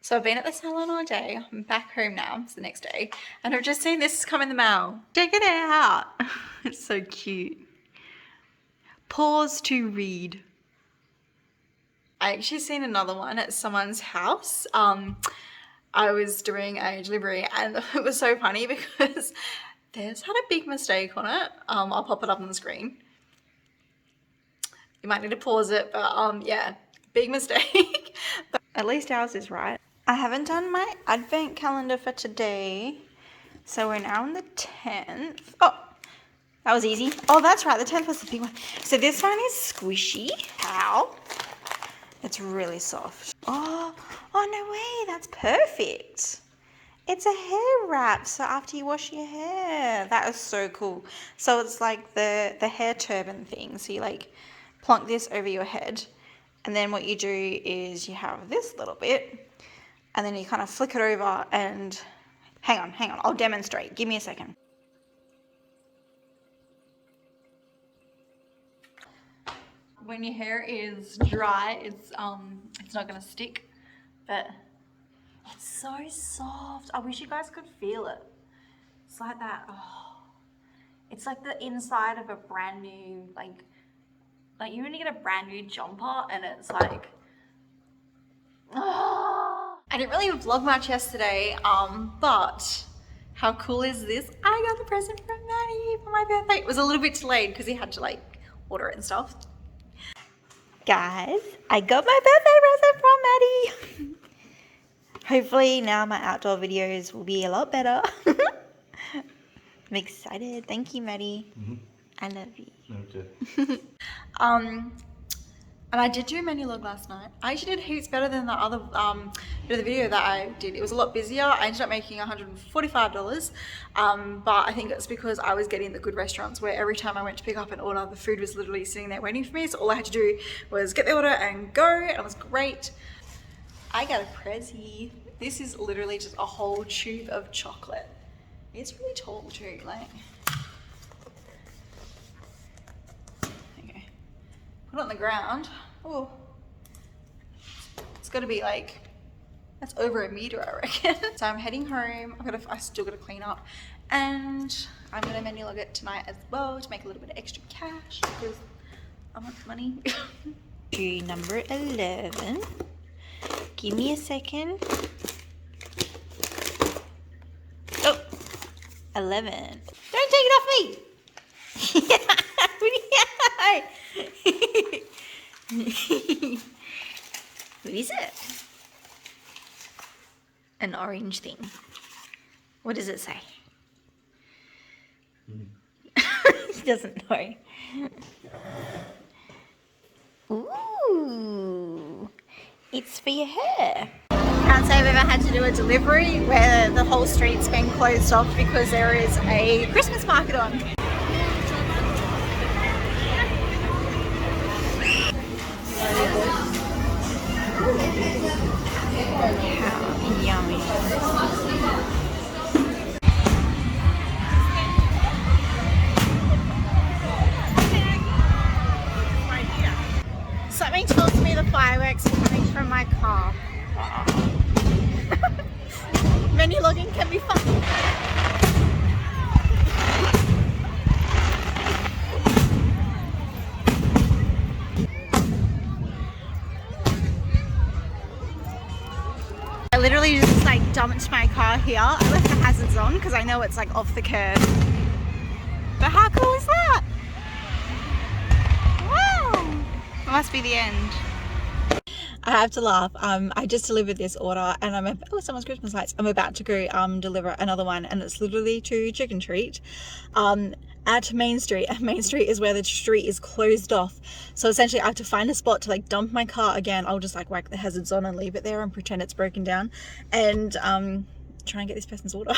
So I've been at the salon all day. I'm back home now. It's the next day. And I've just seen this come in the mail. Check it out. It's so cute. Pause to read. I actually seen another one at someone's house. I was doing a delivery and it was so funny because theirs had a big mistake on it. I'll pop it up on the screen. You might need to pause it, but yeah, big mistake. But at least ours is right. I haven't done my advent calendar for today. So we're now on the 10th. Oh, that was easy. Oh, that's right. The 10th was the big one. So this one is squishy. Ow. It's really soft. Oh no way. That's perfect. It's a hair wrap. So after you wash your hair, that is so cool. So it's like the hair turban thing. So you like plonk this over your head. And then what you do is you have this little bit. And then you kind of flick it over and hang on. I'll demonstrate. Give me a second. When your hair is dry, it's not gonna stick, but it's so soft. I wish you guys could feel it. It's like that. Oh, it's like the inside of a brand new like you when you get a brand new jumper and it's like. Oh. I didn't really vlog much yesterday, but how cool is this? I got a present from Maddie for my birthday. It was a little bit delayed because he had to like order it and stuff. Guys, I got my birthday present from Maddie. Hopefully now my outdoor videos will be a lot better. I'm excited. Thank you, Maddie. I love you. Okay. And I did do a menu log last night. I actually did heaps better than the other bit of the video that I did. It was a lot busier. I ended up making $145. But I think it's because I was getting the good restaurants where every time I went to pick up an order, the food was literally sitting there waiting for me. So all I had to do was get the order and go. And it was great. I got a Prezi. This is literally just a whole tube of chocolate. It's really tall too, like. Put it on the ground. Oh, it's got to be like, that's over 1 meter, I reckon. So I'm heading home. I still got to clean up, and I'm gonna menu log it tonight as well to make a little bit of extra cash because I want money. Shoe number 11. Give me a second. Oh, 11. Don't take it off me. What is it? An orange thing. What does it say? He doesn't know. Ooh, it's for your hair. Can't say I've ever had to do a delivery where the whole street's been closed off because there is a Christmas market on. How yummy. Something tells me the fireworks are coming from my car. Menu logging can be fun. I literally just like dumped my car here. I left the hazards on because I know it's like off the curb. But how cool is that? Wow! It must be the end. I have to laugh. I just delivered this order and oh, someone's Christmas lights. I'm about to go deliver another one, and it's literally to Chicken Treat at Main Street. And Main Street is where the street is closed off. So essentially I have to find a spot to like dump my car again. I'll just like whack the hazards on and leave it there and pretend it's broken down and try and get this person's order.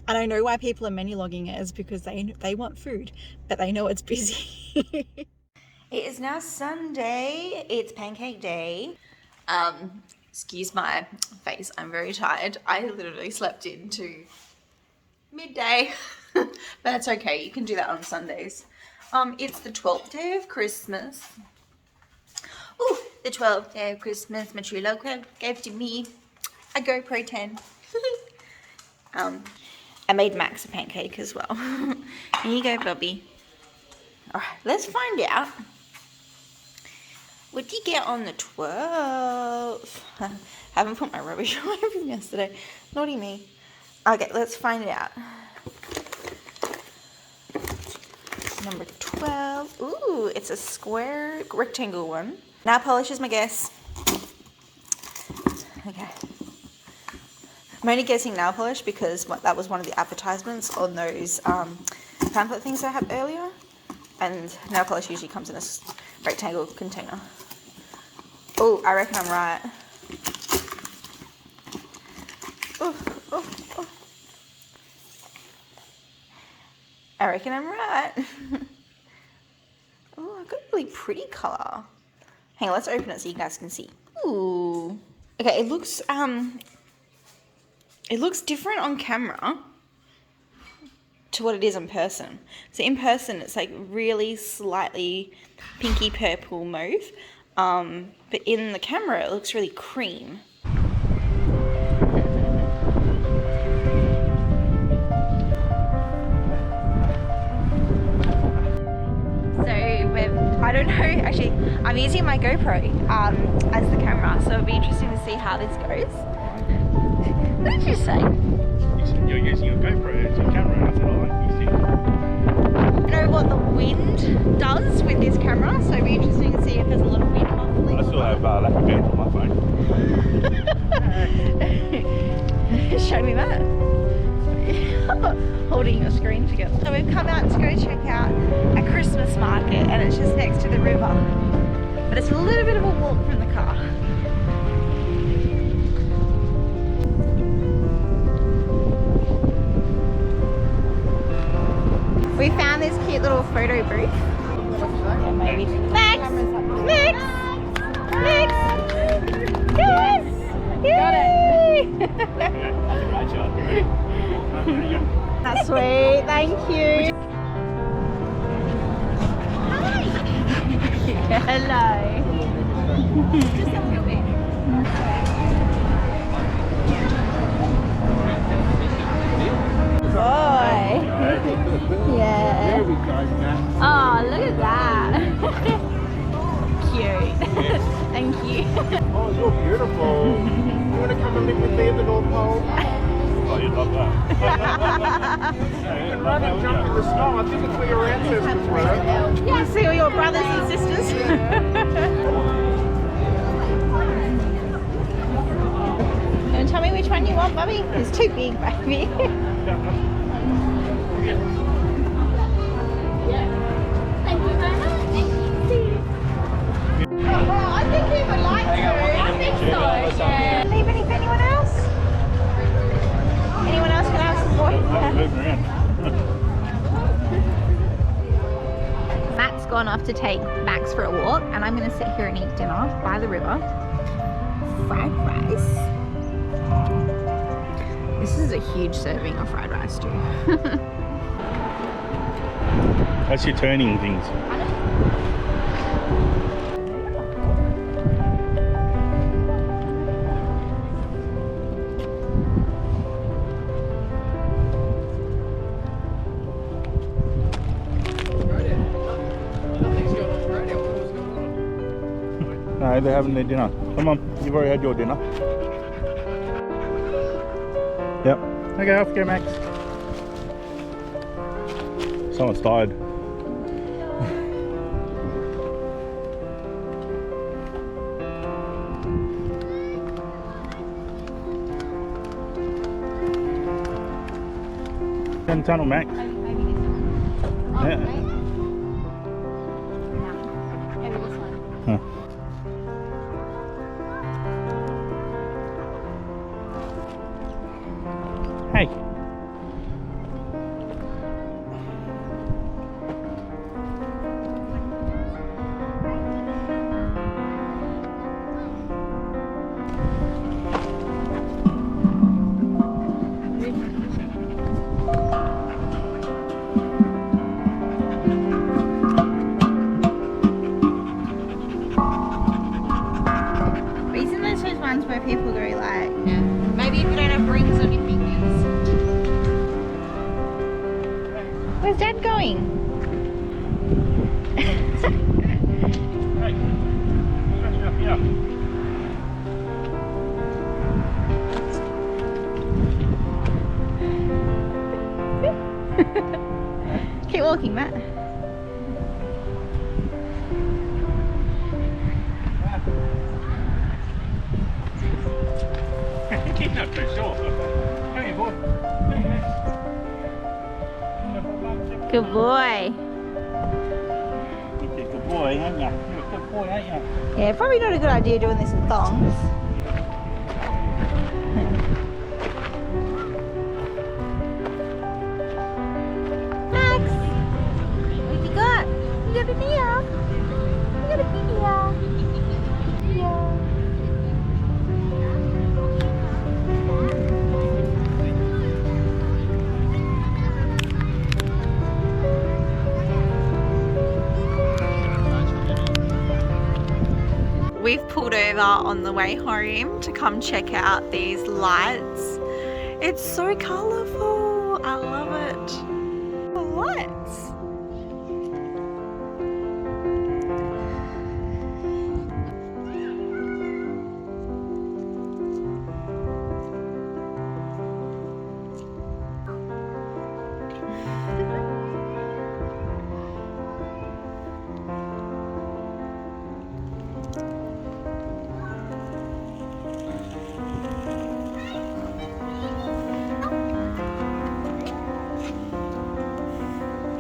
And I know why people are menu logging it is because they want food, but they know it's busy. It is now Sunday. It's pancake day. Excuse my face. I'm very tired. I literally slept into midday, but it's okay. You can do that on Sundays. It's the 12th day of Christmas. Ooh, the 12th day of Christmas, my true love gave to me a GoPro 10. I made Max a pancake as well. Here you go, Bobby. Alright, let's find out. What did you get on the 12th? I haven't put my rubbish away from yesterday. Naughty me. Okay, let's find out. Number 12. Ooh, it's a square rectangle one. Nail polish is my guess. Okay. I'm only guessing nail polish because that was one of the advertisements on those pamphlet things I had earlier. And nail polish usually comes in a rectangle container. Oh, I reckon I'm right. Oh. I reckon I'm right. Oh, I've got a really pretty colour. Hang on, let's open it so you guys can see. Ooh. Okay, it looks different on camera to what it is in person. So in person, it's like really slightly pinky purple mauve. But in the camera, it looks really cream. I don't know, actually, I'm using my GoPro as the camera, so it'll be interesting to see how this goes. What did you say? You said you're using your GoPro as your camera, and I said I like using it. I don't know what the wind does with this camera, so it'll be interesting to see if there's a lot of wind muffling. I still have lack of bands on my phone. Show me that. Holding your screen together. So we've come out to go check out a Christmas market, and it's just next to the river. But it's a little bit of a walk from the car. We found this cute little photo booth. Yeah, maybe. Max! Max! Max! Yes! Got it! That's sweet, thank you. Hi! Hello. Just a little bit. Boy. Yeah. Oh, look at that. Cute. Thank you. Oh, you're beautiful. You want to come and live with me at the North Pole? Oh, you'd love that. I'd rather jump in the snow. I think it's where your ancestors were. Yeah, see all your brothers and sisters. You want to tell me which one you want, Bubby? It's too big, baby. Thank you very much. Oh, I think he would like to. I think so. Yeah. Leave any for anyone else? Anyone else can have some boy? Matt's gone off to take Max for a walk, and I'm going to sit here and eat dinner by the river. Fried rice. This is a huge serving of fried rice too. That's your turning things. No, they're having their dinner. Come on, you've already had your dinner. Yep. Okay, off you go, Max. Someone's tired. Down the tunnel, Max. Maybe this one. Oh, Yeah. right. Maybe this one. Huh. Hey. go like, yeah. Maybe if you don't have rings on your fingers. Where's Dad going? Hey, stretch up here. Keep walking, Matt. Keep not too short. Come here, boy. Good boy. You're a good boy, aren't you? You're a good boy, aren't you? Yeah, probably not a good idea doing this in thongs. Max, what have you got? You got a meow. You got a meow. Meow. We've pulled over on the way home to come check out these lights. It's so colourful. I love it. The lights.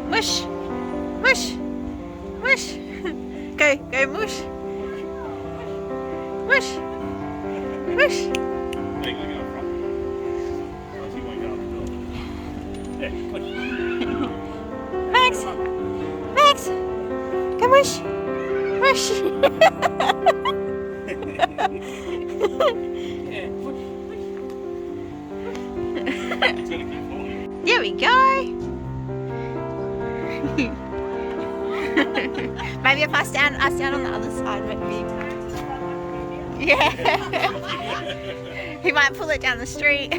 Mush, mush, mush. Go, go, mush, mush, mush. There you go, go up front. I'll see where you go up the door. Yeah, push. Max, Max, go mush, mush. Yeah, push, push. It's gonna keep falling. There we go. Maybe if I stand on the other side, maybe. Yeah. He might pull it down the street.